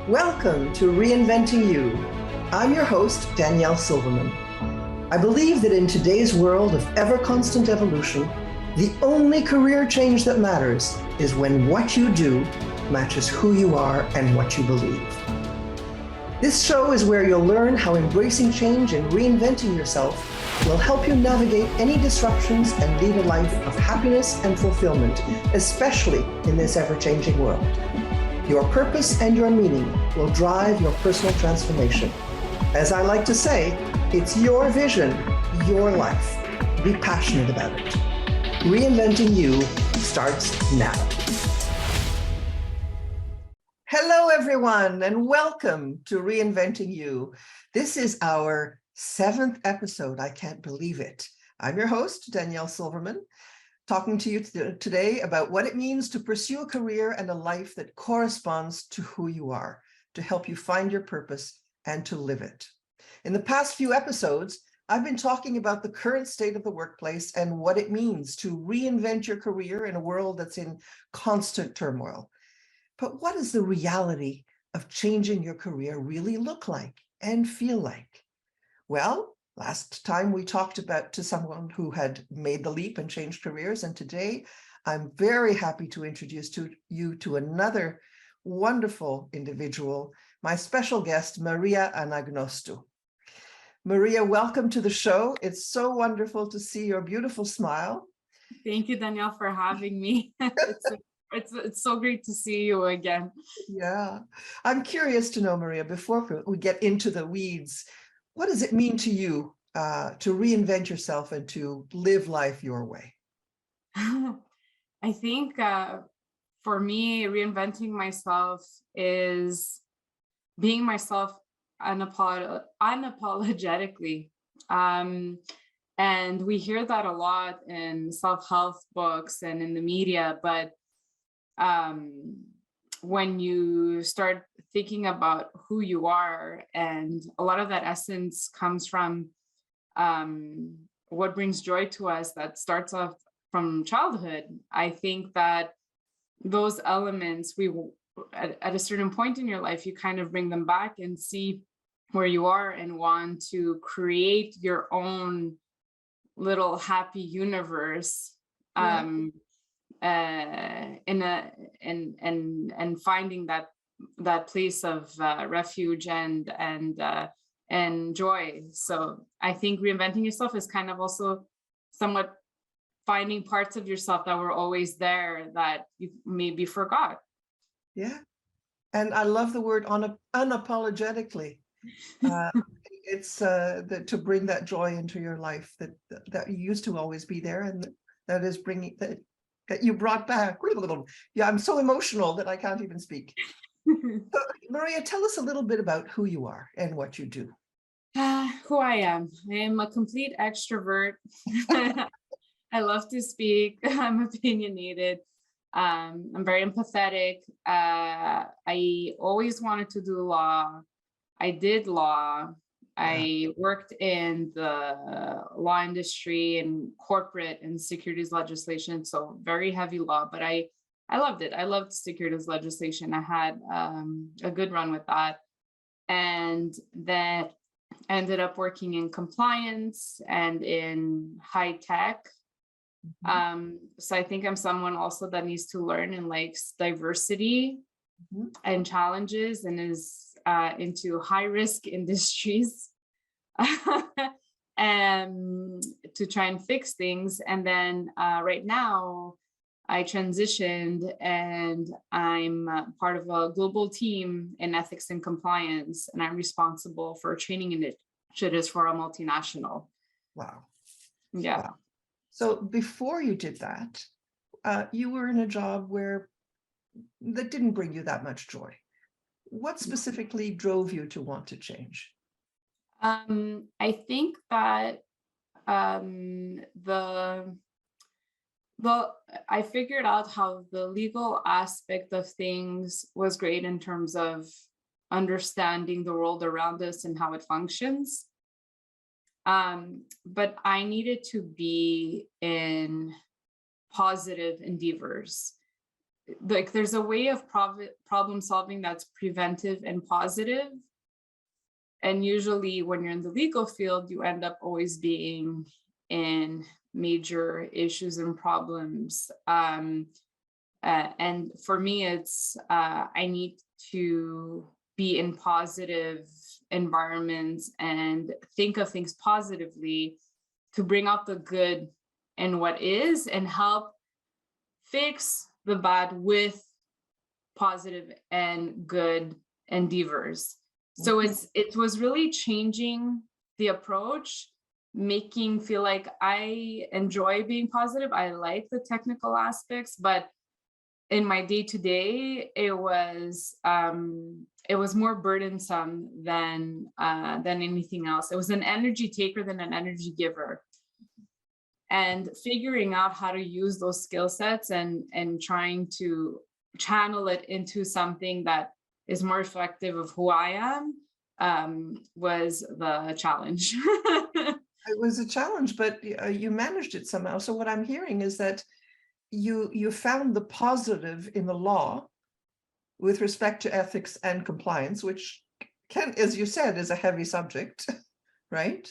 Welcome to Reinventing You. I'm your host, Danielle Silverman. I believe that in today's world of ever-constant evolution, the only career change that matters is when what you do matches who you are and what you believe. This show is where you'll learn how embracing change and reinventing yourself will help you navigate any disruptions and lead a life of happiness and fulfillment, especially in this ever-changing world. Your purpose and your meaning will drive your personal transformation. As I like to say, it's your vision, your life. Be passionate about it. Reinventing You starts now. Hello, everyone, and welcome to Reinventing You. This is our 7th episode. I can't believe it. I'm your host, Danielle Silverman, talking to you today about what it means to pursue a career and a life that corresponds to who you are, to help you find your purpose and to live it. In the past few episodes, I've been talking about the current state of the workplace and what it means to reinvent your career in a world that's in constant turmoil. But what does the reality of changing your career really look like and feel like? Well, last time we talked to someone who had made the leap and changed careers, and today I'm very happy to introduce you to another wonderful individual, my special guest, Maria Anagnostou. Maria, welcome to the show. It's so wonderful to see your beautiful smile. Thank you, Danielle, for having me. It's so great to see you again. Yeah, I'm curious to know, Maria, before we get into the weeds, what does it mean to you to reinvent yourself and to live life your way? I think for me, reinventing myself is being myself unapologetically. And we hear that a lot in self-help books and in the media, but when you start thinking about who you are, and a lot of that essence comes from what brings joy to us, that starts off from childhood. I think that those elements, at a certain point in your life, you kind of bring them back and see where you are and want to create your own little happy universe. Yeah. And finding that place of refuge and joy. So I think reinventing yourself is kind of also somewhat finding parts of yourself that were always there that you maybe forgot. Yeah, and I love the word unapologetically. It's to bring that joy into your life that used to always be there, and that is bringing that you brought back. Yeah, I'm so emotional that I can't even speak. So, Maria, tell us a little bit about who you are and what you do. Who I am. I am a complete extrovert. I love to speak. I'm opinionated. I'm very empathetic. I always wanted to do law. I did law. I worked in the law industry and corporate and securities legislation, so very heavy law, but I loved it. I loved securities legislation. I had a good run with that. And then ended up working in compliance and in high tech. So I think I'm someone also that needs to learn and likes diversity and challenges, and is into high risk industries and to try and fix things. And then right now I transitioned and I'm part of a global team in ethics and compliance, and I'm responsible for training initiatives for a multinational. Wow. Yeah. Wow. So before you did that, you were in a job that didn't bring you that much joy. What specifically drove you to want to change? I think that I figured out how the legal aspect of things was great in terms of understanding the world around us and how it functions. But I needed to be in positive endeavors. Like there's a way of problem solving that's preventive and positive. And usually when you're in the legal field, you end up always being in major issues and problems. And for me, it's I need to be in positive environments and think of things positively to bring out the good in what is and help fix the bad with positive and good endeavors. So it was really changing the approach, making feel like I enjoy being positive. I like the technical aspects, but in my day-to-day, it was more burdensome than anything else. It was an energy taker than an energy giver. And figuring out how to use those skill sets and trying to channel it into something that is more reflective of who I am was the challenge. It was a challenge, but you managed it somehow. So what I'm hearing is that you found the positive in the law with respect to ethics and compliance, which can, as you said, is a heavy subject, right?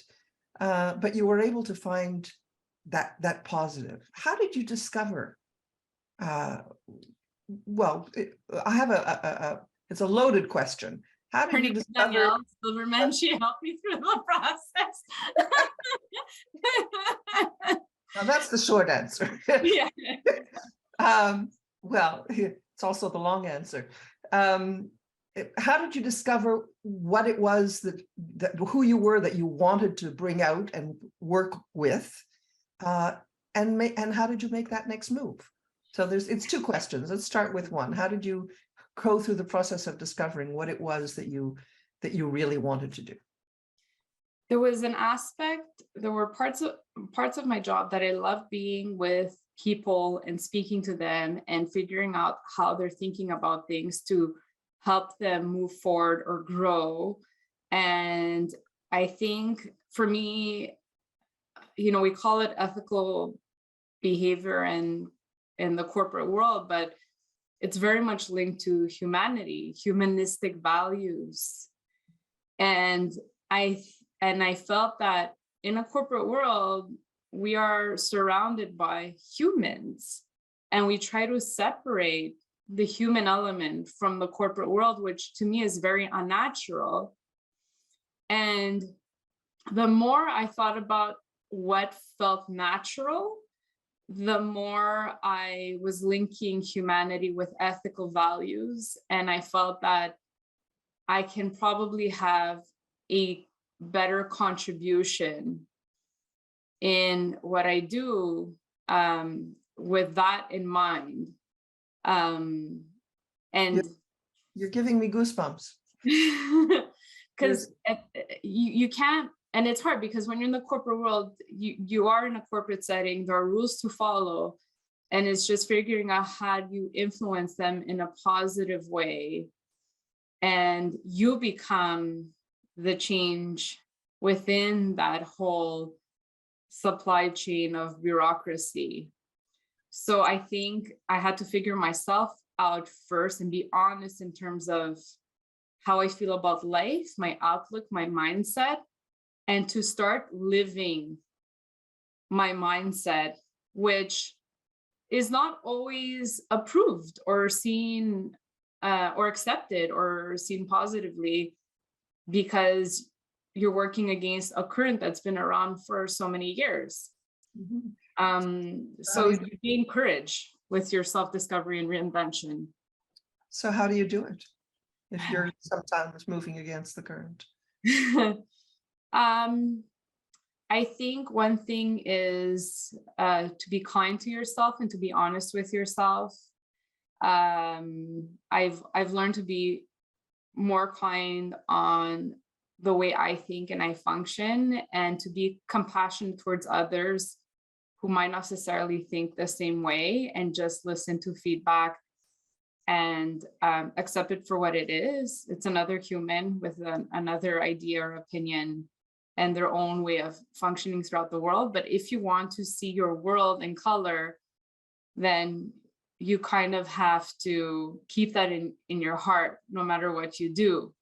But you were able to find that positive. How did you discover? Well, I have it's a loaded question. How did you discover? Danielle Silverman, she helped me through the process. Now that's the short answer. Yeah. Well, it's also the long answer. How did you discover what it was that who you were that you wanted to bring out and work with, and how did you make that next move? So it's two questions. Let's start with one. How did you go through the process of discovering what it was that you really wanted to do? There was an aspect, there were parts of my job that I loved being with people and speaking to them and figuring out how they're thinking about things to help them move forward or grow. And I think for me, we call it ethical behavior in the corporate world, but it's very much linked to humanity, humanistic values. And I felt that in a corporate world, we are surrounded by humans, and we try to separate the human element from the corporate world, which to me is very unnatural. And the more I thought about what felt natural, the more I was linking humanity with ethical values. And I felt that I can probably have a better contribution in what I do with that in mind. And you're giving me goosebumps. Because you can't, and it's hard because when you're in the corporate world, you are in a corporate setting, there are rules to follow, and it's just figuring out how you influence them in a positive way, and you become the change within that whole supply chain of bureaucracy. So I think I had to figure myself out first and be honest in terms of how I feel about life, my outlook, my mindset, and to start living my mindset, which is not always approved or seen or accepted or seen positively, because you're working against a current that's been around for so many years. Mm-hmm. So you gain courage with your self-discovery and reinvention. So how do you do it if you're sometimes moving against the current? I think one thing is to be kind to yourself and to be honest with yourself. I've learned to be more kind on the way I think and I function, and to be compassionate towards others who might not necessarily think the same way, and just listen to feedback and accept it for what it is. It's another human with another idea or opinion. and their own way of functioning throughout the world. But if you want to see your world in color, then you kind of have to keep that in your heart, no matter what you do.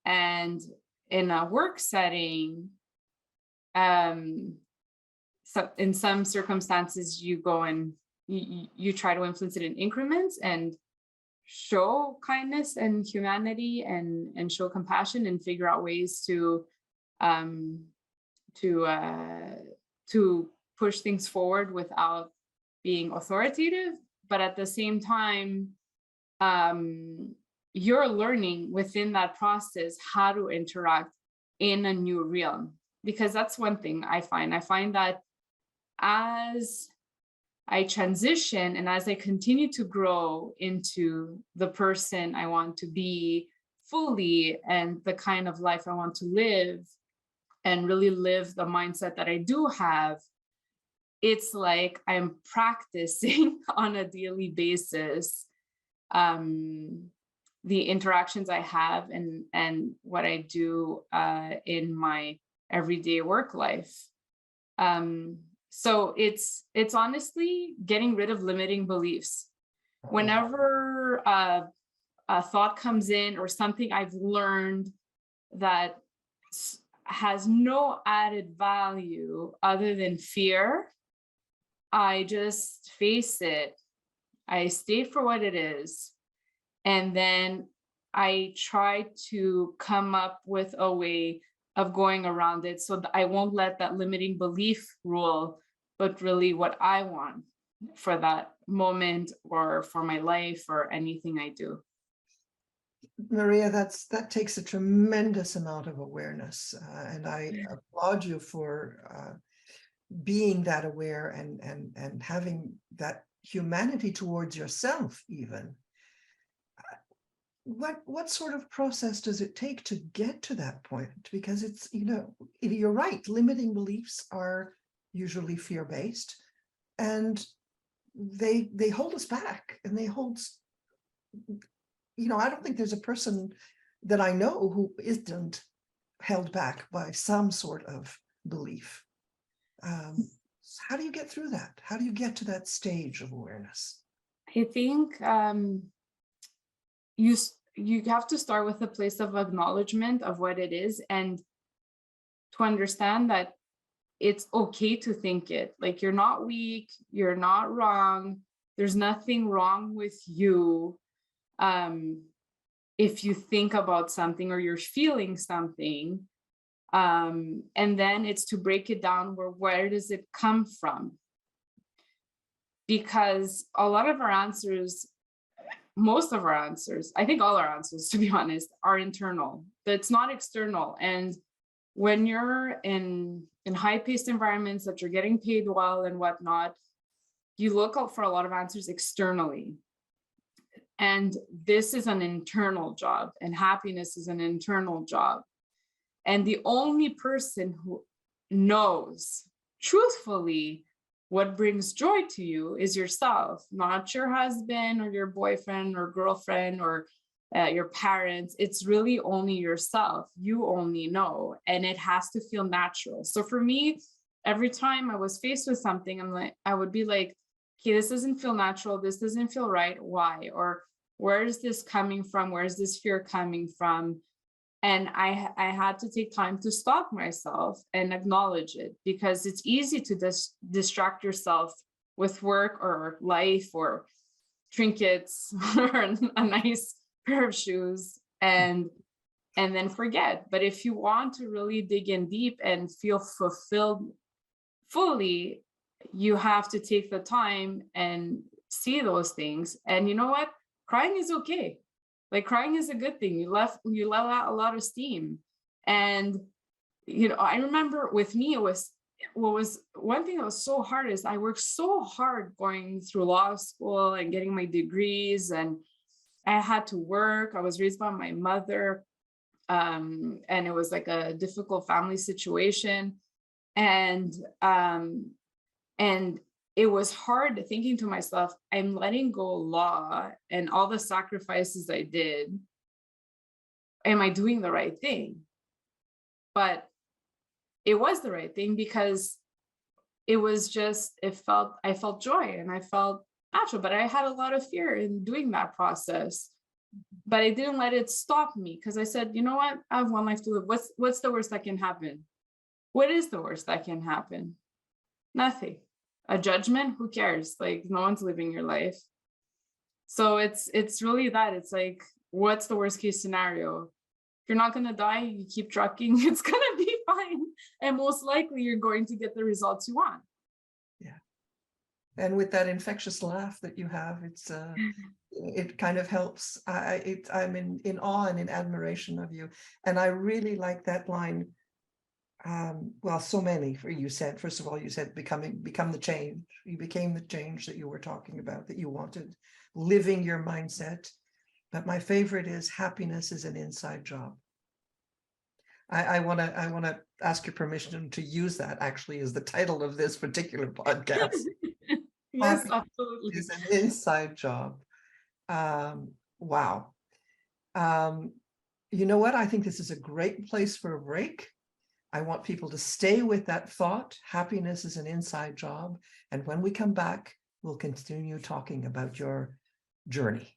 And in a work setting, so in some circumstances, you go and you try to influence it in increments and show kindness and humanity and show compassion and figure out ways to push things forward without being authoritative. But at the same time, you're learning within that process how to interact in a new realm. Because that's one thing I find. I find that as I transition and as I continue to grow into the person I want to be fully and the kind of life I want to live and really live the mindset that I do have, it's like I'm practicing on a daily basis the interactions I have and what I do in my everyday work life. So it's honestly getting rid of limiting beliefs. Whenever a thought comes in or something I've learned that has no added value other than fear, I just face it. I state for what it is. And then I try to come up with a way of going around it so that I won't let that limiting belief rule, but really what I want for that moment or for my life or anything I do. Maria, that takes a tremendous amount of awareness, and I applaud you for being that aware and having that humanity towards yourself even. What sort of process does it take to get to that point? Because it's, you're right, limiting beliefs are usually fear-based, and they hold us back, and they hold, I don't think there's a person that I know who isn't held back by some sort of belief. How do you get through that? How do you get to that stage of awareness? I think you have to start with a place of acknowledgement of what it is and to understand that it's okay to think it. Like, you're not weak, you're not wrong, there's nothing wrong with you if you think about something or you're feeling something. And then it's to break it down, where does it come from? Because a lot of our answers, most of our answers, I think all our answers, to be honest, are internal. It's not external. And when you're in high-paced environments that you're getting paid well and whatnot, you look out for a lot of answers externally. And this is an internal job, and happiness is an internal job. And the only person who knows truthfully what brings joy to you is yourself, not your husband or your boyfriend or girlfriend or your parents. It's really only yourself. You only know, and it has to feel natural. So for me, every time I was faced with something, I would be like, okay, this doesn't feel natural. This doesn't feel right. Why? Or where is this coming from? Where is this fear coming from? And I had to take time to stop myself and acknowledge it, because it's easy to distract yourself with work or life or trinkets or a nice pair of shoes and then forget. But if you want to really dig in deep and feel fulfilled fully, you have to take the time and see those things. And you know what? Crying is okay. Like, crying is a good thing. You let out a lot of steam. And, I remember with me, one thing that was so hard is I worked so hard going through law school and getting my degrees, and I had to work. I was raised by my mother, and it was like a difficult family situation. And it was hard thinking to myself, I'm letting go law and all the sacrifices I did. Am I doing the right thing? But it was the right thing because I felt joy and I felt natural, but I had a lot of fear in doing that process. But I didn't let it stop me because I said, you know what? I have one life to live. What's the worst that can happen? What is the worst that can happen? Nothing. A judgment? Who cares? Like no one's living your life. So it's really that. It's like, what's the worst case scenario? If you're not gonna die, you keep trucking, it's gonna be fine. And most likely you're going to get the results you want. Yeah. And with that infectious laugh that you have, it kind of helps. I'm in awe and in admiration of you. And I really like that line. Well, so many for you said. First of all, you said become the change. You became the change that you were talking about, that you wanted, living your mindset. But my favorite is happiness is an inside job. I want to ask your permission to use that actually as the title of this particular podcast. Yes, Happiness absolutely. is an inside job. Wow. You know what? I think this is a great place for a break. I want people to stay with that thought. Happiness is an inside job. And when we come back, we'll continue talking about your journey.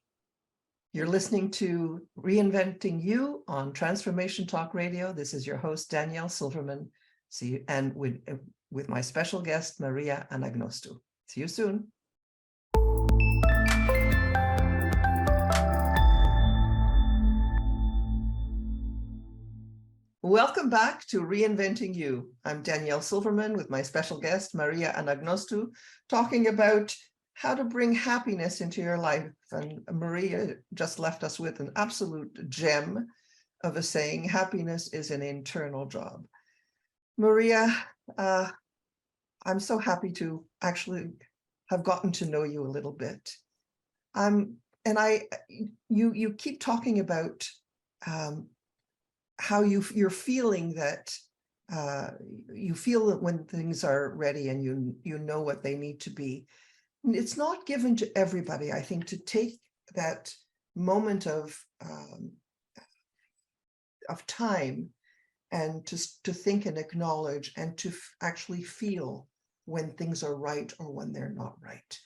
You're listening to Reinventing You on Transformation Talk Radio. This is your host, Danielle Silverman. See you, and with my special guest, Maria Anagnostou. See you soon. Welcome back to Reinventing You. I'm Danielle Silverman with my special guest, Maria Anagnostou, talking about how to bring happiness into your life. And Maria just left us with an absolute gem of a saying, happiness is an internal job. Maria, I'm so happy to actually have gotten to know you a little bit. You keep talking about how you're feeling that you feel that when things are ready and you know what they need to be. It's not given to everybody, I think, to take that moment of time and to think and acknowledge and to actually feel when things are right or when they're not right.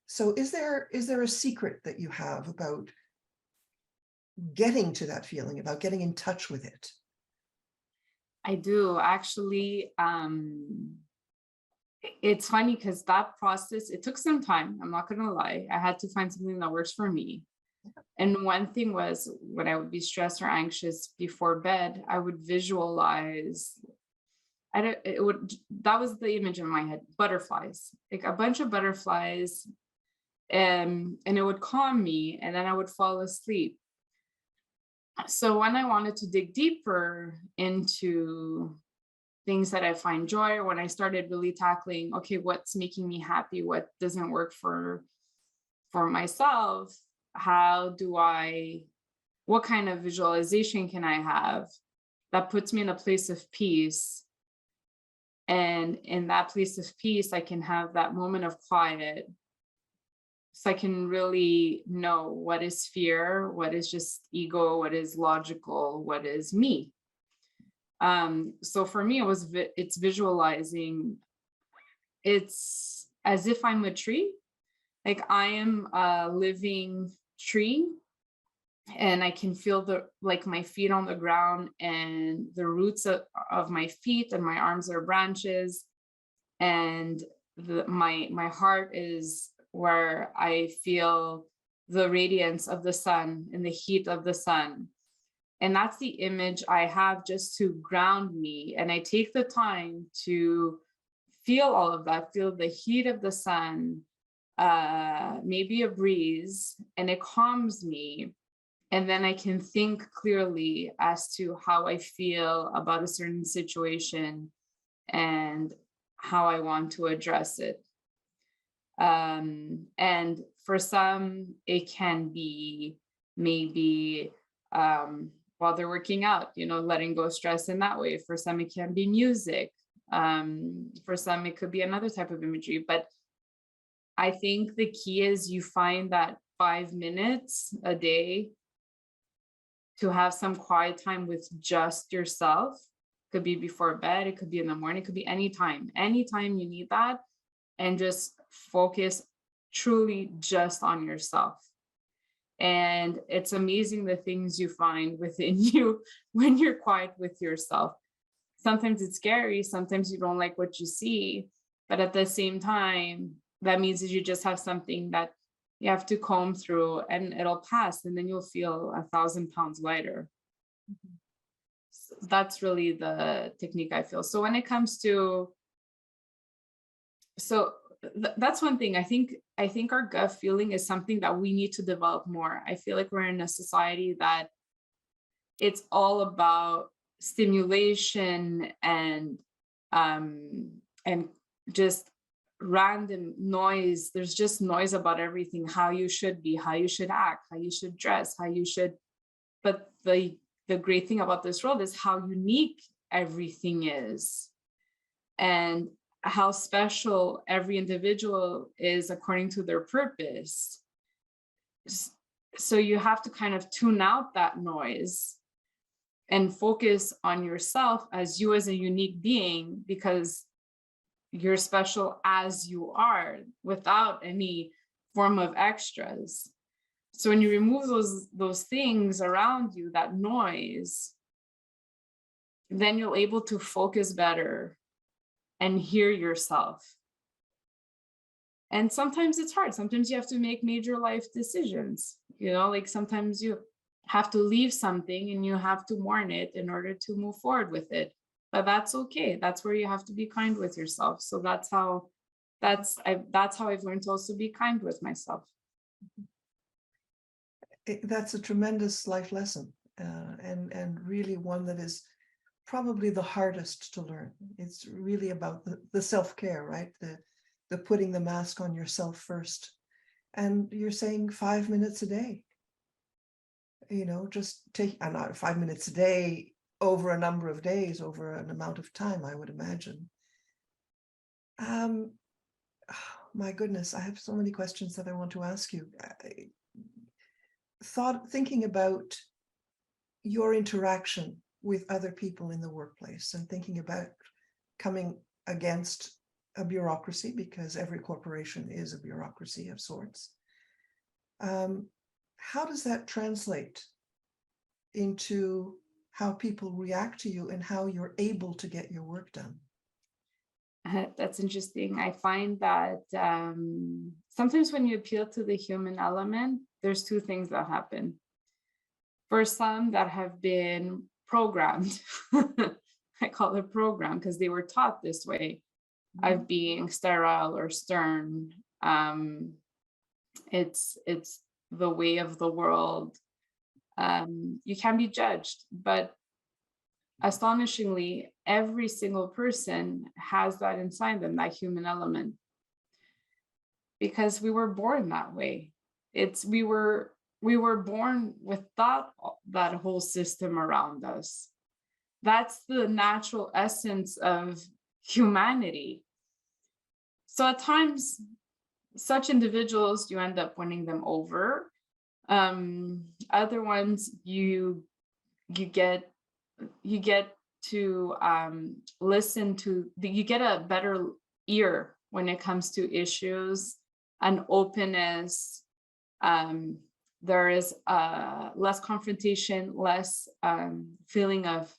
So is there a secret that you have about getting to that feeling, about getting in touch with it? I do actually. It's funny because that process, it took some time. I'm not going to lie. I had to find something that works for me. And one thing was when I would be stressed or anxious before bed, I would visualize. That was the image in my head, butterflies, like a bunch of butterflies. And it would calm me and then I would fall asleep. So when I wanted to dig deeper into things that I find joy, or when I started really tackling, okay, what's making me happy? What doesn't work for myself? What kind of visualization can I have that puts me in a place of peace? And in that place of peace, I can have that moment of quiet. So I can really know what is fear, what is just ego, what is logical, what is me. So for me, it's visualizing. It's as if I'm a tree, like I am a living tree, and I can feel my feet on the ground and the roots of my feet, and my arms are branches, and my heart is where I feel the radiance of the sun and the heat of the sun. And that's the image I have just to ground me. And I take the time to feel all of that, feel the heat of the sun, maybe a breeze, and it calms me. And then I can think clearly as to how I feel about a certain situation and how I want to address it. And for some, it can be maybe while they're working out, letting go of stress in that way. For some, it can be music. For some, it could be another type of imagery. But I think the key is you find that 5 minutes a day to have some quiet time with just yourself. Could be before bed, it could be in the morning, it could be anytime you need that, and just focus truly just on yourself. And it's amazing the things you find within you when you're quiet with yourself. Sometimes it's scary, sometimes you don't like what you see, but at the same time, that means that you just have something that you have to comb through, and it'll pass, and then you'll feel 1,000 pounds lighter. So that's really the technique I feel. So when it comes to, that's one thing. I think our gut feeling is something that we need to develop more. I feel like we're in a society that it's all about stimulation and just random noise. There's just noise about everything, how you should be, how you should act, how you should dress, how you should. But the great thing about this world is how unique everything is, and how special every individual is according to their purpose. So you have to kind of tune out that noise and focus on yourself as you as a unique being, because you're special as you are without any form of extras. So when you remove those things around you, that noise, then you're able to focus better and hear yourself. And sometimes it's hard. Sometimes you have to make major life decisions. Like sometimes you have to leave something and you have to mourn it in order to move forward with it. But that's okay. That's where you have to be kind with yourself. So that's how I've learned to also be kind with myself. That's a tremendous life lesson, and really one that is probably the hardest to learn. It's really about the self-care, right? The putting the mask on yourself first. And you're saying 5 minutes a day. Just take 5 minutes a day over a number of days, over an amount of time, I would imagine. My goodness, I have so many questions that I want to ask you. Thinking about your interaction with other people in the workplace, and thinking about coming against a bureaucracy, because every corporation is a bureaucracy of sorts. How does that translate into how people react to you and how you're able to get your work done? That's interesting. I find that sometimes when you appeal to the human element, there's two things that happen. For some that have been programmed, I call it program because they were taught this way, of being sterile or stern. It's the way of the world. You can be judged, but astonishingly, every single person has that inside them, that human element, because we were born that way. We were born without that whole system around us. That's the natural essence of humanity. So at times, such individuals, you end up winning them over. Other ones, you get to listen to, you get a better ear when it comes to issues, an openness. There is less confrontation, less feeling of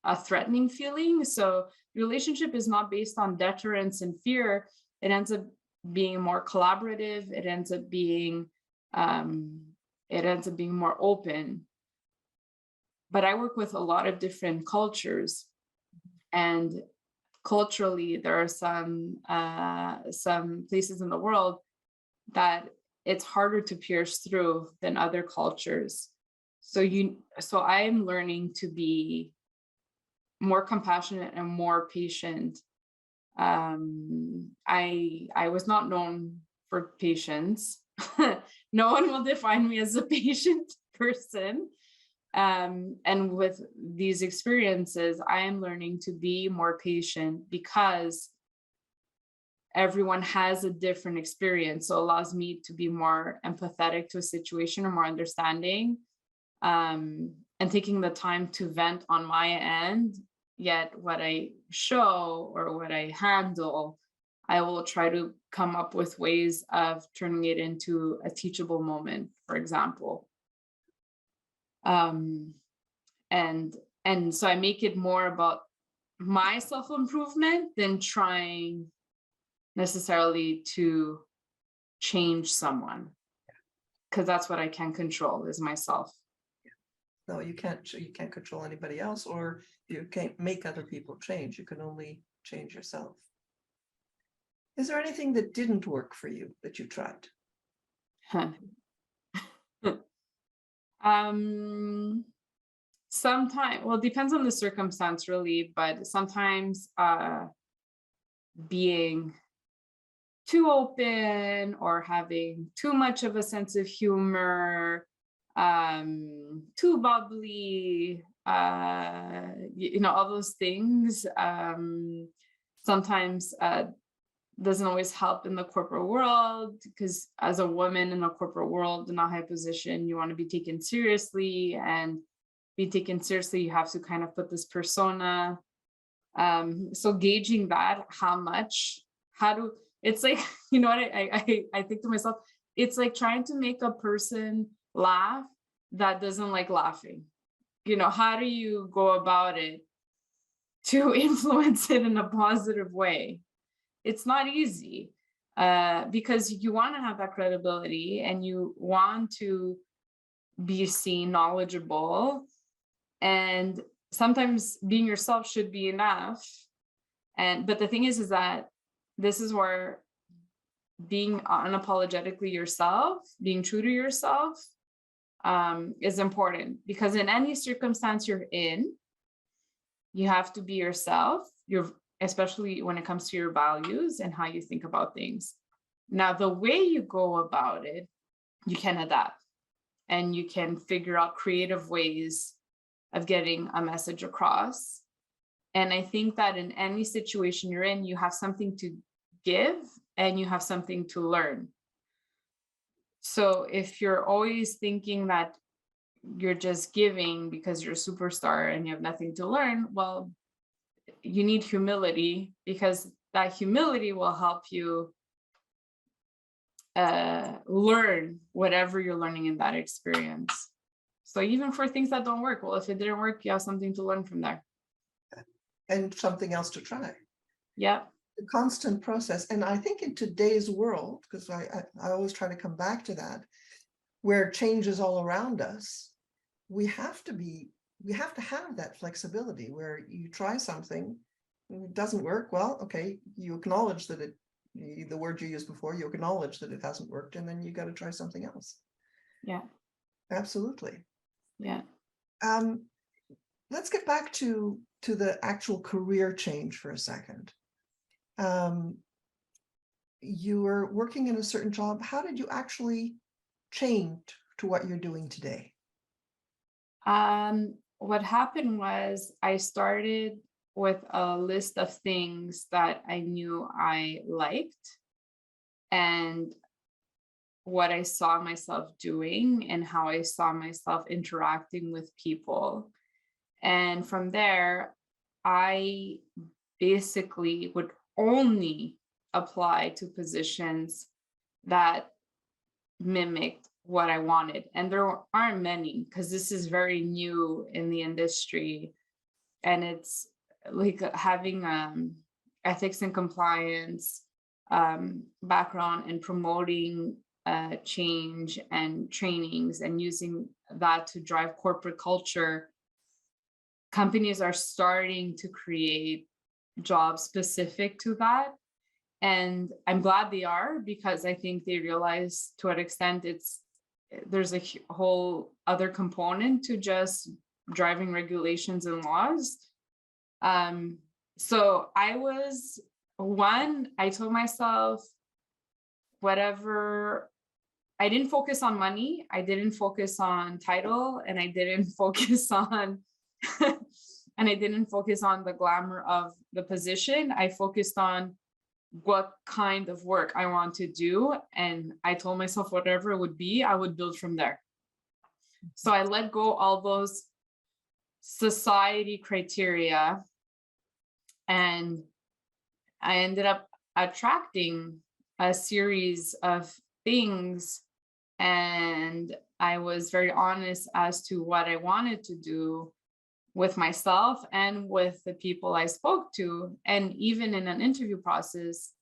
a threatening feeling. So relationship is not based on deterrence and fear. It ends up being more collaborative. It ends up being more open. But I work with a lot of different cultures, and culturally, there are some places in the world that it's harder to pierce through than other cultures. So I am learning to be more compassionate and more patient. I was not known for patience. No one will define me as a patient person. And with these experiences, I am learning to be more patient, because everyone has a different experience. So it allows me to be more empathetic to a situation, or more understanding, and taking the time to vent on my end, yet what I show or what I handle, I will try to come up with ways of turning it into a teachable moment, for example. Um, and so I make it more about my self-improvement than trying necessarily to change someone, because that's what I can control is myself. No, you can't control anybody else, or you can't make other people change. You can only change yourself. Is there anything that didn't work for you that you tried? Sometimes, well, it depends on the circumstance really, but sometimes being too open or having too much of a sense of humor, too bubbly, all those things sometimes doesn't always help in the corporate world, because as a woman in a corporate world in a high position, you want to be taken seriously, and be taken seriously, you have to kind of put this persona. So gauging that, it's like, you know what, I think to myself, it's like trying to make a person laugh that doesn't like laughing. How do you go about it to influence it in a positive way? It's not easy, because you want to have that credibility and you want to be seen knowledgeable, and sometimes being yourself should be enough. But the thing is that this is where being unapologetically yourself, being true to yourself, is important, because in any circumstance you're in, you have to be yourself. Especially when it comes to your values and how you think about things. Now, the way you go about it, you can adapt and you can figure out creative ways of getting a message across. And I think that in any situation you're in, you have something to give and you have something to learn. So if you're always thinking that you're just giving because you're a superstar and you have nothing to learn, well, you need humility, because that humility will help you learn whatever you're learning in that experience. So even for things that don't work, well, if it didn't work, you have something to learn from there. And something else to try. Yeah. The constant process. And I think in today's world, because I always try to come back to that, where change is all around us, we have to have that flexibility where you try something, it doesn't work. Well, okay, you acknowledge that the word you used before, you acknowledge that it hasn't worked, and then you got to try something else. Yeah. Absolutely. Yeah. Let's get back to the actual career change for a second. You were working in a certain job. How did you actually change to what you're doing today? What happened was I started with a list of things that I knew I liked and what I saw myself doing and how I saw myself interacting with people. And from there, I basically would only apply to positions that mimicked what I wanted. And there aren't many, because this is very new in the industry. And it's like having ethics and compliance background and promoting change and trainings and using that to drive corporate culture. Companies are starting to create jobs specific to that. And I'm glad they are, because I think they realize to what extent there's a whole other component to just driving regulations and laws. So I told myself, whatever, I didn't focus on money, I didn't focus on title, and I didn't focus on the glamour of the position. I focused on what kind of work I want to do. And I told myself whatever it would be, I would build from there. So I let go all those society criteria And I ended up attracting a series of things, and I was very honest as to what I wanted to do with myself and with the people I spoke to. And even in an interview process,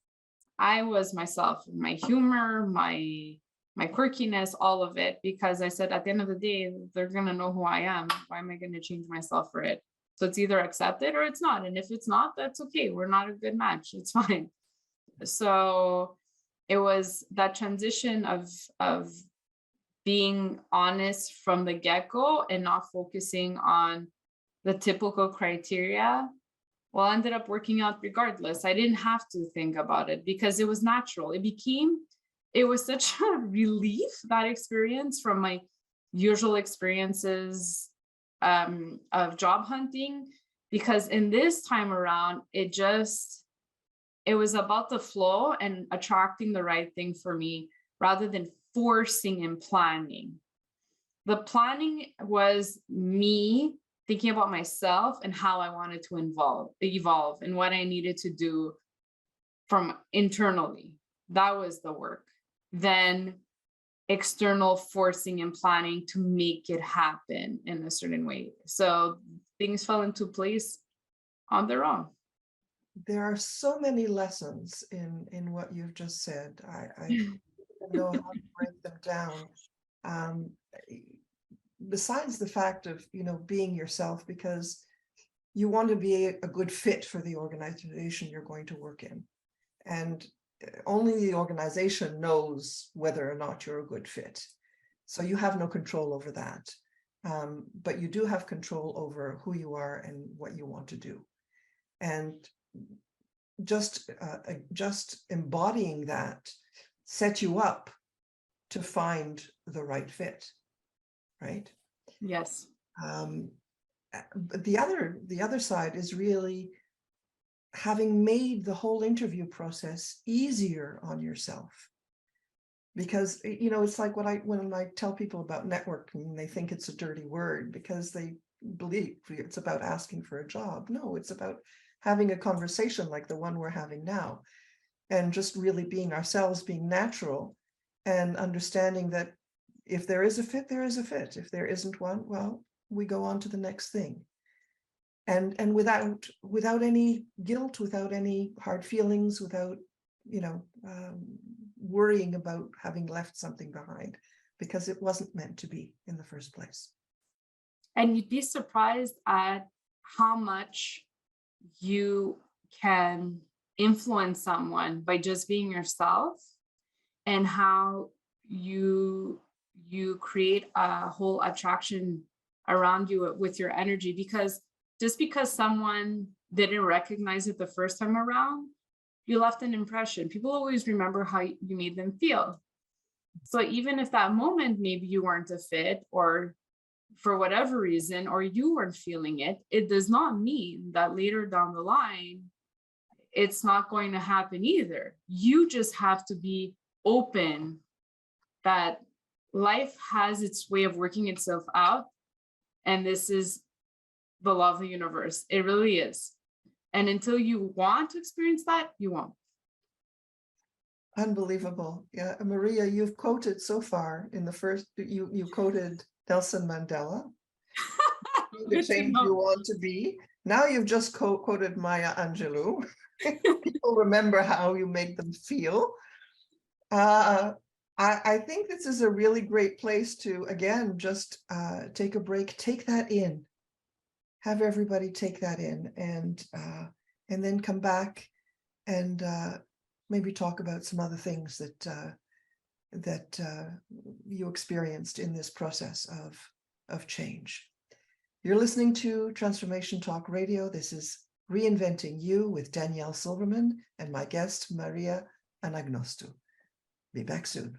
I was myself, my humor, my quirkiness, all of it, because I said at the end of the day, they're gonna know who I am. Why am I gonna change myself for it? So it's either accepted or it's not. And if it's not, that's okay. We're not a good match. It's fine. So it was that transition of being honest from the get-go and not focusing on the typical criteria. Well, I ended up working out regardless. I didn't have to think about it because it was natural. It was such a relief, that experience, from my usual experiences of job hunting, because in this time around, it was about the flow and attracting the right thing for me rather than forcing and planning. The planning was me thinking about myself and how I wanted to evolve and what I needed to do from internally. That was the work. Then external forcing and planning to make it happen in a certain way. So things fell into place on their own. There are so many lessons in what you've just said. I don't know how to break them down. Besides the fact of, being yourself, because you want to be a good fit for the organization you're going to work in. And only the organization knows whether or not you're a good fit. So you have no control over that. But you do have control over who you are and what you want to do. And just embodying that set you up to find the right fit, right? Yes. But the other side is really having made the whole interview process easier on yourself. Because, it's like when I tell people about networking, they think it's a dirty word because they believe it's about asking for a job. No, it's about having a conversation like the one we're having now, and just really being ourselves, being natural, and understanding that if there is a fit, there is a fit. If there isn't one, well, we go on to the next thing. And without any guilt, without any hard feelings, without, worrying about having left something behind, because it wasn't meant to be in the first place. And you'd be surprised at how much you can influence someone by just being yourself, and how you create a whole attraction around you with your energy. Because just because someone didn't recognize it the first time around, you left an impression. People always remember how you made them feel. So even if that moment maybe you weren't a fit, or for whatever reason, or you weren't feeling it, it does not mean that later down the line it's not going to happen either. You just have to be open that life has its way of working itself out, and this is the law of the universe. It really is. And until you want to experience that, you won't. Unbelievable. Yeah, Maria, you've quoted so far in the first, you quoted Nelson Mandela, the change you want to be. Now you've just quoted Maya Angelou. People remember how you make them feel. I think this is a really great place to, again, just take a break, take that in, have everybody take that in, and then come back and maybe talk about some other things that you experienced in this process of change. You're listening to Transformation Talk Radio. This is Reinventing You with Danielle Silverman and my guest, Maria Anagnostou. Be back soon.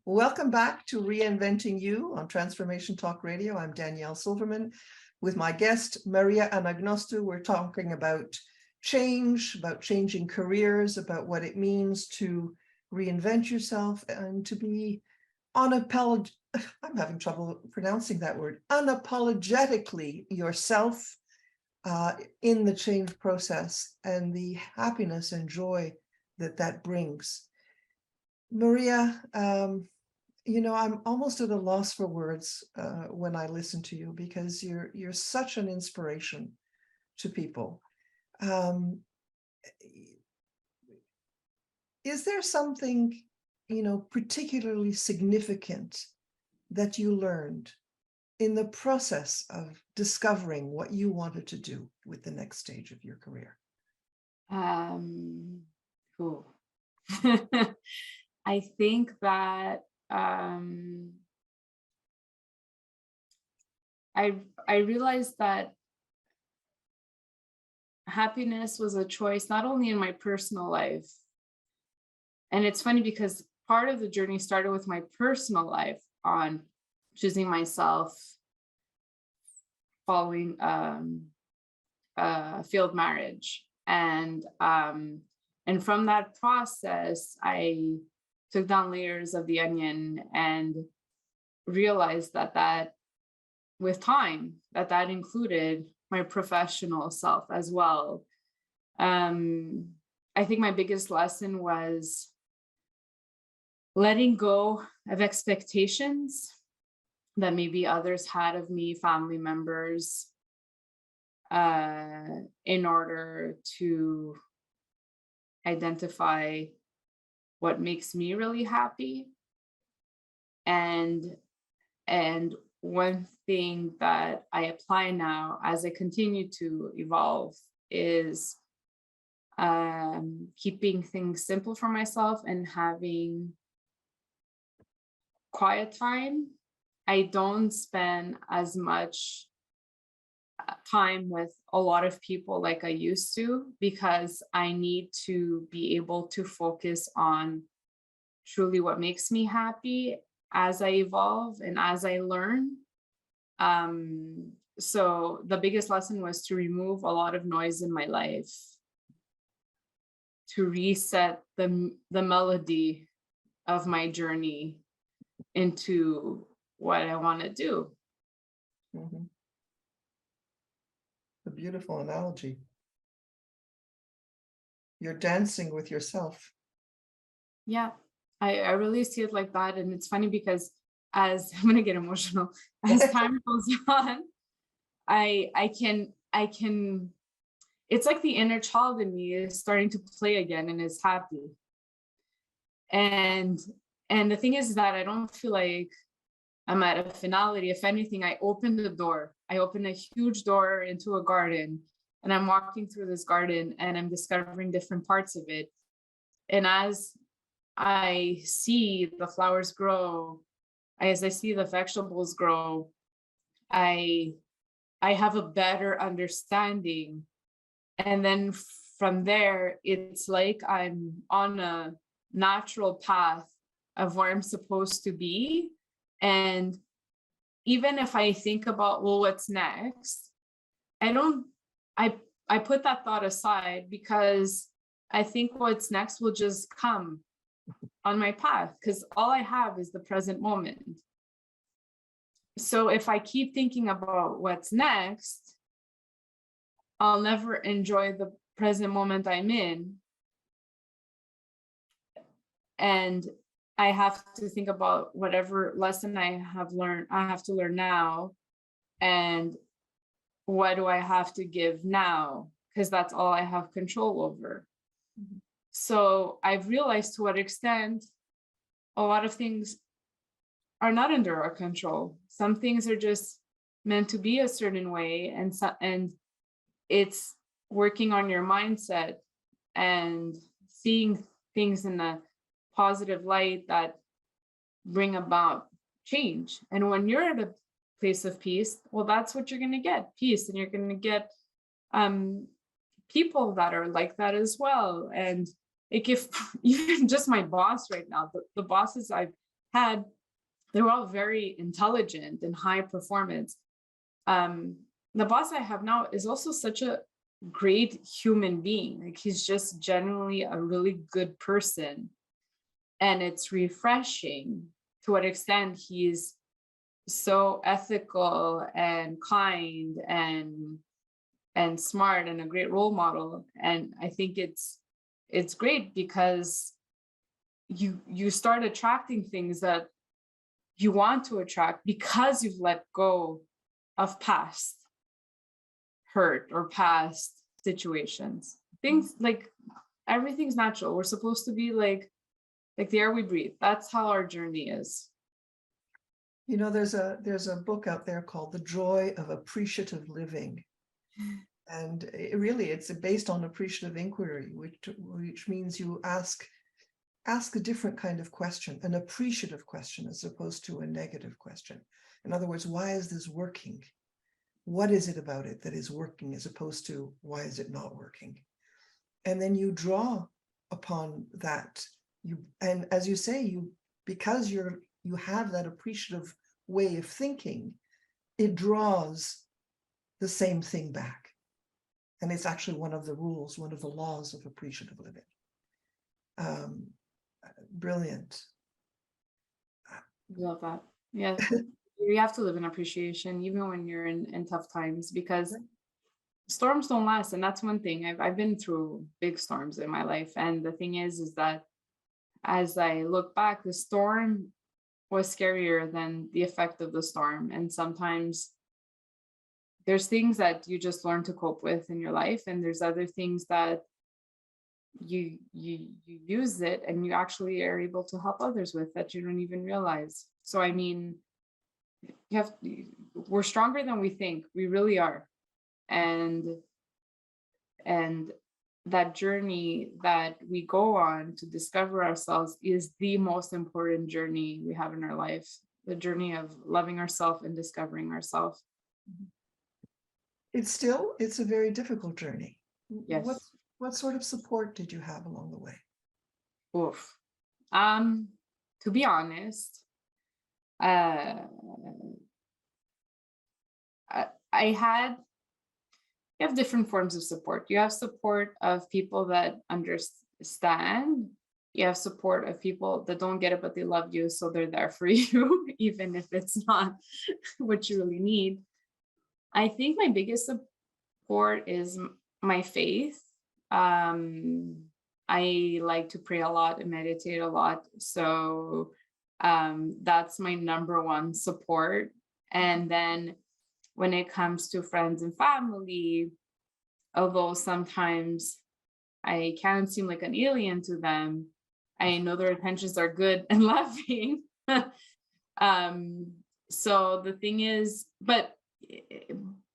Welcome back to Reinventing You on Transformation Talk Radio. I'm Danielle Silverman with my guest, Maria Anagnostou. We're talking about change, about changing careers, about what it means to reinvent yourself and to be I'm having trouble pronouncing that word, unapologetically yourself in the change process and the happiness and joy that brings. Maria, I'm almost at a loss for words when I listen to you, because you're such an inspiration to people. Is there something, particularly significant that you learned in the process of discovering what you wanted to do with the next stage of your career? Cool. I think that I realized that happiness was a choice, not only in my personal life. And it's funny because part of the journey started with my personal life on choosing myself, following failed marriage. And from that process, I took down layers of the onion and realized that with time, that included my professional self as well. I think my biggest lesson was letting go of expectations that maybe others had of me, family members, in order to identify what makes me really happy. And one thing that I apply now as I continue to evolve is keeping things simple for myself and having quiet time. I don't spend as much time with a lot of people like I used to, because I need to be able to focus on truly what makes me happy as I evolve and as I learn. So the biggest lesson was to remove a lot of noise in my life, to reset the melody of my journey into what I want to do. Mm-hmm. A beautiful analogy. You're dancing with yourself. Yeah, I really see it like that. And it's funny because as I'm gonna get emotional, as time goes on, I can, it's like the inner child in me is starting to play again and is happy. And the thing is that I don't feel like I'm at a finality. If anything, I opened the door. I opened a huge door into a garden, and I'm walking through this garden and I'm discovering different parts of it. And as I see the flowers grow, as I see the vegetables grow, I have a better understanding. And then from there, it's like I'm on a natural path of where I'm supposed to be. And even if I think about, well, what's next, I put that thought aside, because I think what's next will just come on my path, because all I have is the present moment. So if I keep thinking about what's next, I'll never enjoy the present moment I'm in. And I have to think about whatever lesson I have to learn now. And what do I have to give now? Because that's all I have control over. Mm-hmm. So I've realized to what extent a lot of things are not under our control. Some things are just meant to be a certain way, and it's working on your mindset and seeing things in a positive light that bring about change. And when you're at a place of peace, well, that's what you're going to get, peace, and you're going to get people that are like that as well. And like, if even just my boss right now, the bosses I've had, they're all very intelligent and high performance. The boss I have now is also such a great human being. Like, he's just generally a really good person. And it's refreshing to what extent he's so ethical and kind and smart and a great role model. And I think it's great because you start attracting things that you want to attract because you've let go of past hurt or past situations. Things like everything's natural. We're supposed to be like the air we breathe. That's how our journey is. You know, there's a book out there called The Joy of Appreciative Living. And it's based on appreciative inquiry, which means you ask a different kind of question, an appreciative question, as opposed to a negative question. In other words, why is this working? What is it about it that is working, as opposed to why is it not working? And then you draw upon that. And as you say, because you have that appreciative way of thinking, it draws the same thing back. And it's actually one of the rules, one of the laws of appreciative living. Brilliant. Love that. Yeah. You have to live in appreciation, even when you're in tough times, because storms don't last. And that's one thing. I've been through big storms in my life. And the thing is that as I look back, the storm was scarier than the effect of the storm. And sometimes there's things that you just learn to cope with in your life. And there's other things that you use it and you actually are able to help others with that you don't even realize. So, I mean, we're stronger than we think. We really are. And that journey that we go on to discover ourselves is the most important journey we have in our life. The journey of loving ourselves and discovering ourselves. It's a very difficult journey. Yes. What sort of support did you have along the way? Oof. To be honest, you have different forms of support. You have support of people that understand. You have support of people that don't get it, but they love you, so they're there for you, even if it's not what you really need. I think my biggest support is my faith. I like to pray a lot and meditate a lot. So that's my number one support. And then when it comes to friends and family, although sometimes I can seem like an alien to them, I know their intentions are good and loving. So the thing is, but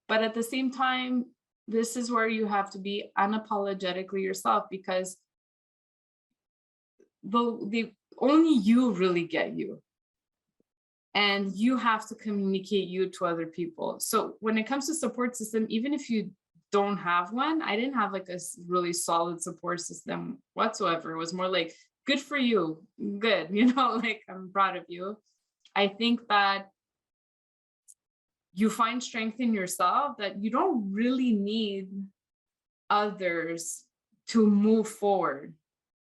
at the same time, this is where you have to be unapologetically yourself, because the only you really get you. And you have to communicate you to other people. So when it comes to support system, even if you don't have one, I didn't have like a really solid support system whatsoever. It was more like, good for you, good, like I'm proud of you. I think that you find strength in yourself, that you don't really need others to move forward.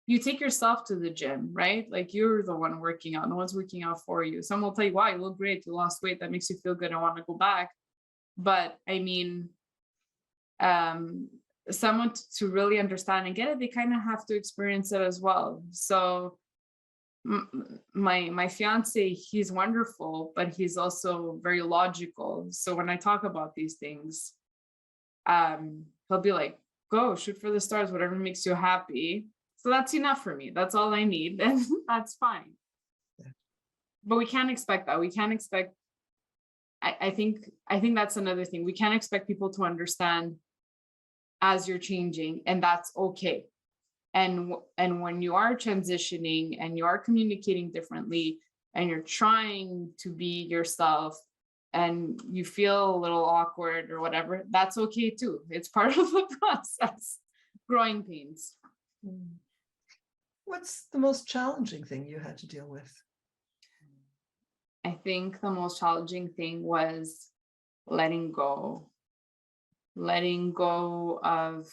You take yourself to the gym, right? Like you're the one working out. No one's working out for you. Someone will tell you, wow, you look great. You lost weight. That makes you feel good. I want to go back. But I mean, someone to really understand and get it, they kind of have to experience it as well. So my fiance, he's wonderful, but he's also very logical. So when I talk about these things, he'll be like, go shoot for the stars, whatever makes you happy. So that's enough for me. That's all I need. And that's fine. Yeah. But we can't expect that. We can't expect, I think that's another thing. We can't expect people to understand as you're changing, and that's okay. And when you are transitioning and you are communicating differently and you're trying to be yourself and you feel a little awkward or whatever, that's okay too. It's part of the process. Growing pains. What's the most challenging thing you had to deal with? I think the most challenging thing was letting go of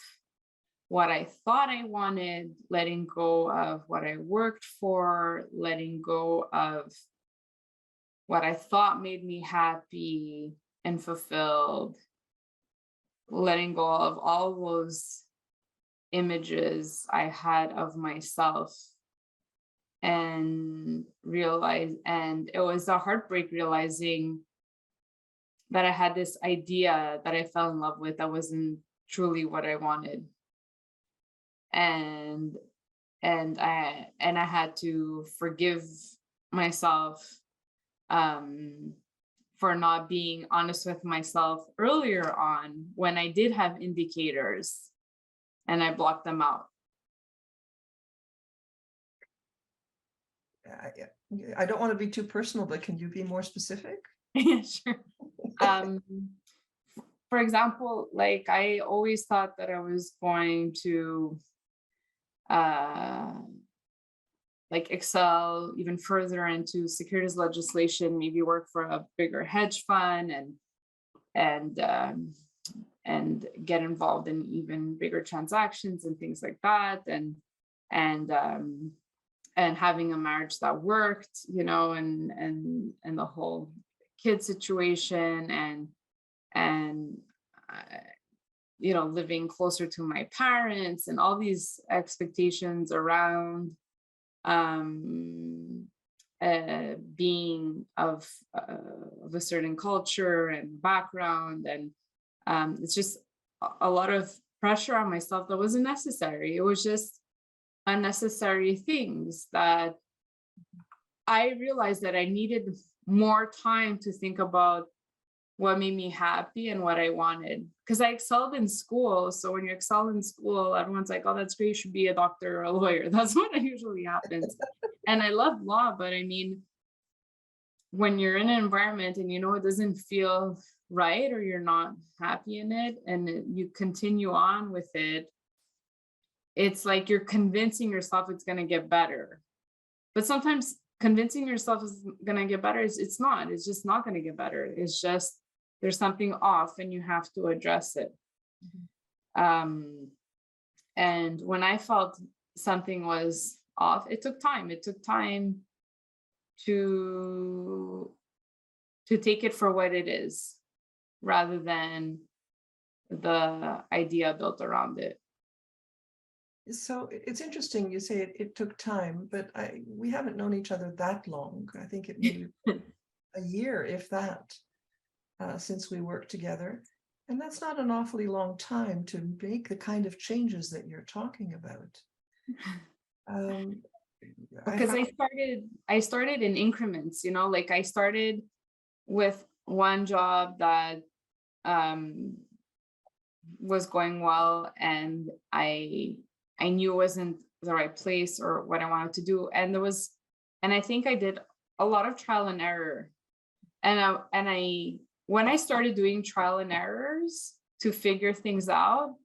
what I thought I wanted, letting go of what I worked for, letting go of what I thought made me happy and fulfilled, letting go of all those images I had of myself, and it was a heartbreak realizing that I had this idea that I fell in love with that wasn't truly what I wanted. And I had to forgive myself for not being honest with myself earlier on when I did have indicators and I blocked them out. I don't want to be too personal, but can you be more specific? Yeah, sure. For example, like I always thought that I was going to like excel even further into securities legislation, maybe work for a bigger hedge fund and get involved in even bigger transactions and things like that, and having a marriage that worked, and the whole kid situation, and living closer to my parents, and all these expectations around being of a certain culture and background, and it's just a lot of pressure on myself that wasn't necessary. It was just unnecessary things that I realized that I needed more time to think about what made me happy and what I wanted. Because I excelled in school. So when you excel in school, everyone's like, oh, that's great. You should be a doctor or a lawyer. That's what usually happens. And I love law, but I mean, when you're in an environment and it doesn't feel right, or you're not happy in it, and you continue on with it, it's like you're convincing yourself it's going to get better. But sometimes convincing yourself is going to get better, it's not. It's just not going to get better. It's just there's something off and you have to address it. Mm-hmm. And when I felt something was off, it took time. It took time to take it for what it is, rather than the idea built around it. So it's interesting you say it took time, but we haven't known each other that long. I think it may be a year, if that, since we worked together. And that's not an awfully long time to make the kind of changes that you're talking about. Because I started in increments, like I started with one job that was going well, and I knew it wasn't the right place or what I wanted to do. And I think I did a lot of trial and error. And when I started doing trial and errors to figure things out,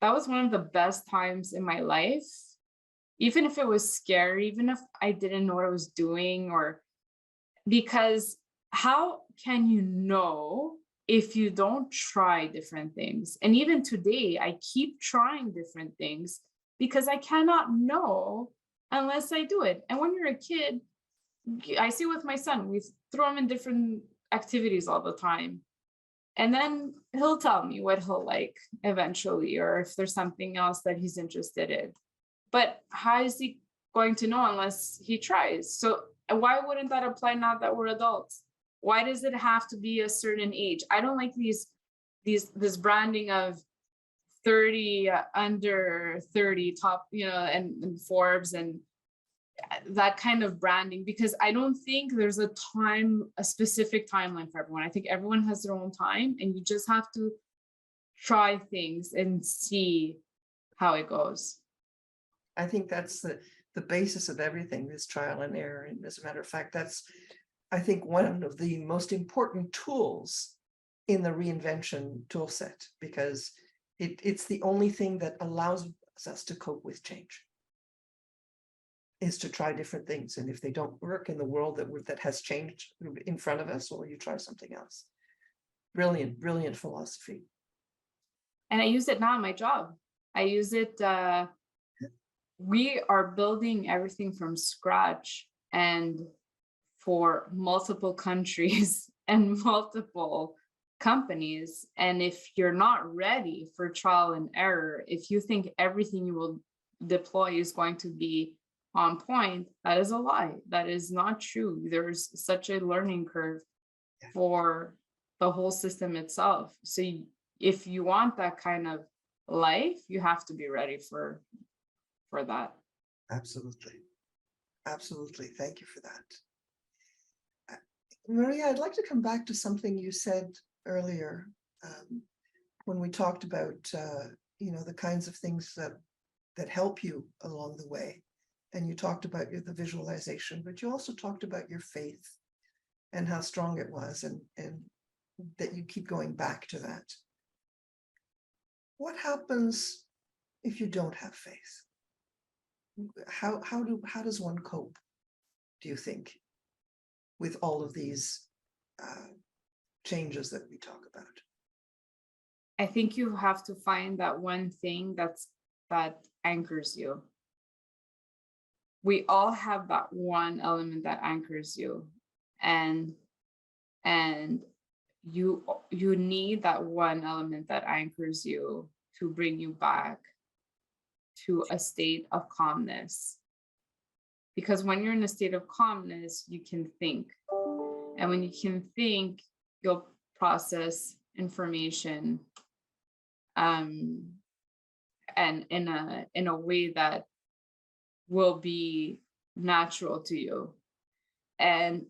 that was one of the best times in my life. Even if it was scary, even if I didn't know what I was doing, because how can you know if you don't try different things? And even today, I keep trying different things because I cannot know unless I do it. And when you're a kid, I see with my son, we throw him in different activities all the time. And then he'll tell me what he'll like eventually, or if there's something else that he's interested in. But how is he going to know unless he tries? So why wouldn't that apply now that we're adults? Why does it have to be a certain age? I don't like this branding of 30, under 30 top, and Forbes and that kind of branding, because I don't think there's a specific timeline for everyone. I think everyone has their own time, and you just have to try things and see how it goes. I think that's the basis of everything, this trial and error. And as a matter of fact, that's, I think, one of the most important tools in the reinvention tool set, because it's the only thing that allows us to cope with change, is to try different things. And if they don't work in the world that has changed in front of us, well, you try something else. Brilliant, brilliant philosophy. And I use it now in my job. I use it, we are building everything from scratch. And for multiple countries and multiple companies. And if you're not ready for trial and error, if you think everything you will deploy is going to be on point, that is a lie. That is not true. There's such a learning curve for the whole system itself. So if you want that kind of life, you have to be ready for that. Absolutely. Absolutely. Thank you for that. Maria, I'd like to come back to something you said earlier when we talked about, the kinds of things that help you along the way. And you talked about the visualization, but you also talked about your faith and how strong it was, and that you keep going back to that. What happens if you don't have faith? How does one cope, do you think, with all of these changes that we talk about? I think you have to find that one thing that anchors you. We all have that one element that anchors you, and you need that one element that anchors you to bring you back to a state of calmness. Because when you're in a state of calmness, you can think, and when you can think, you'll process information and in a way that will be natural to you. And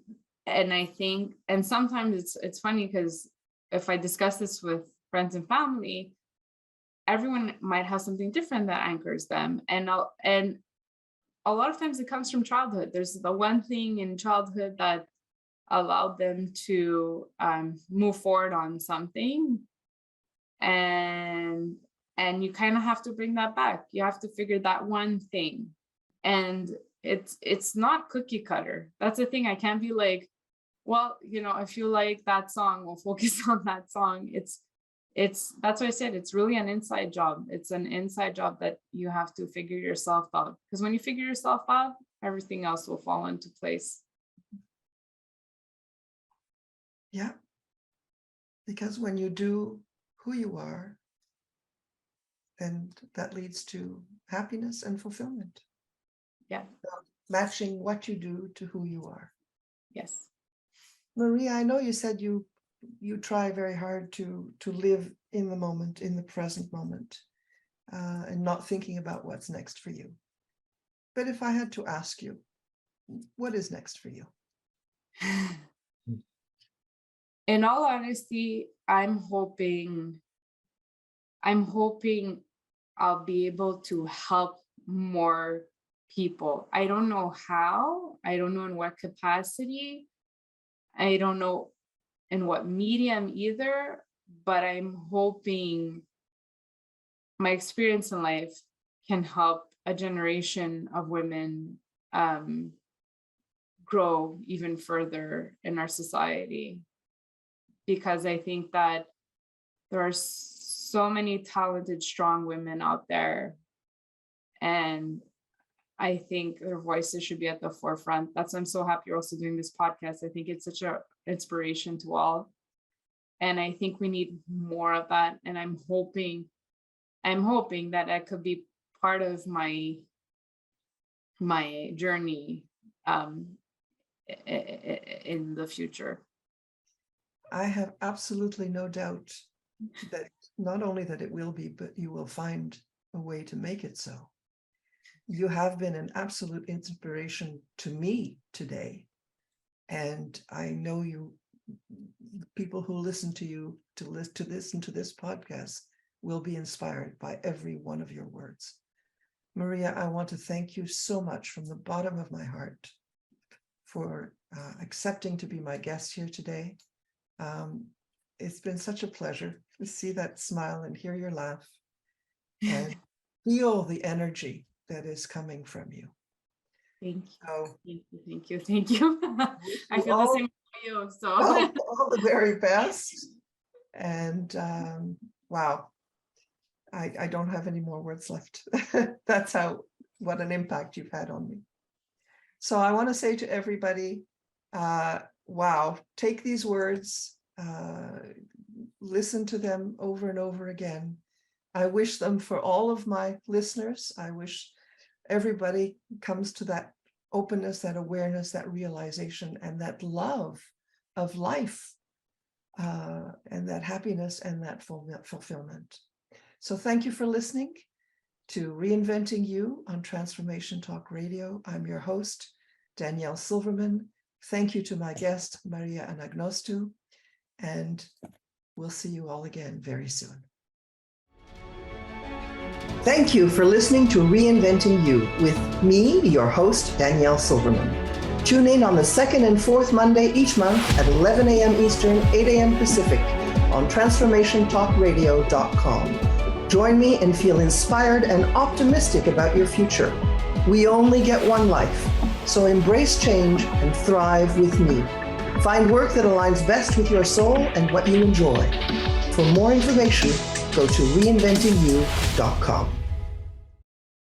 I think, and sometimes it's funny, because if I discuss this with friends and family, everyone might have something different that anchors them. And a lot of times it comes from childhood. There's the one thing in childhood that allowed them to move forward on something. And you kind of have to bring that back. You have to figure that one thing. And it's not cookie cutter. That's the thing. I can't be like, well, if you like that song, we'll focus on that song. That's why I said it's really an inside job. It's an inside job that you have to figure yourself out. Because when you figure yourself out, everything else will fall into place. Yeah. Because when you do who you are, then that leads to happiness and fulfillment. Yeah. Matching what you do to who you are. Yes. Maria, I know you said you try very hard to live in the moment, in the present moment, and not thinking about what's next for you. But if I had to ask you, what is next for you? In all honesty, I'm hoping I'll be able to help more people. I don't know how, I don't know in what capacity, I don't know in what medium either, but I'm hoping my experience in life can help a generation of women grow even further in our society. Because I think that there are so many talented, strong women out there. And I think their voices should be at the forefront. That's why I'm so happy you're also doing this podcast. I think it's such an inspiration to all. And I think we need more of that. And I'm hoping that I could be part of my journey in the future. I have absolutely no doubt that not only that it will be, but you will find a way to make it so. You have been an absolute inspiration to me today. And I know people who listen to you, to listen to this podcast, will be inspired by every one of your words. Maria, I want to thank you so much from the bottom of my heart for accepting to be my guest here today. It's been such a pleasure to see that smile and hear your laugh and feel the energy that is coming from you. Thank you. So, Thank you. I feel the same for you. So all the very best. And wow, I don't have any more words left. That's what an impact you've had on me. So I want to say to everybody, Wow, take these words, listen to them over and over again. I wish them for all of my listeners. I wish everybody comes to that openness, that awareness, that realization, and that love of life, and that happiness and that fulfillment. So thank you for listening to Reinventing You on Transformation Talk Radio. I'm your host, Danielle Silverman. Thank you to my guest, Maria Anagnostou, and we'll see you all again very soon. Thank you for listening to Reinventing You with me, your host, Danielle Silverman. Tune in on the second and fourth Monday each month at 11 a.m. Eastern, 8 a.m. Pacific on transformationtalkradio.com. Join me and feel inspired and optimistic about your future. We only get one life, so embrace change and thrive with me. Find work that aligns best with your soul and what you enjoy. For more information, go to reinventingyou.com.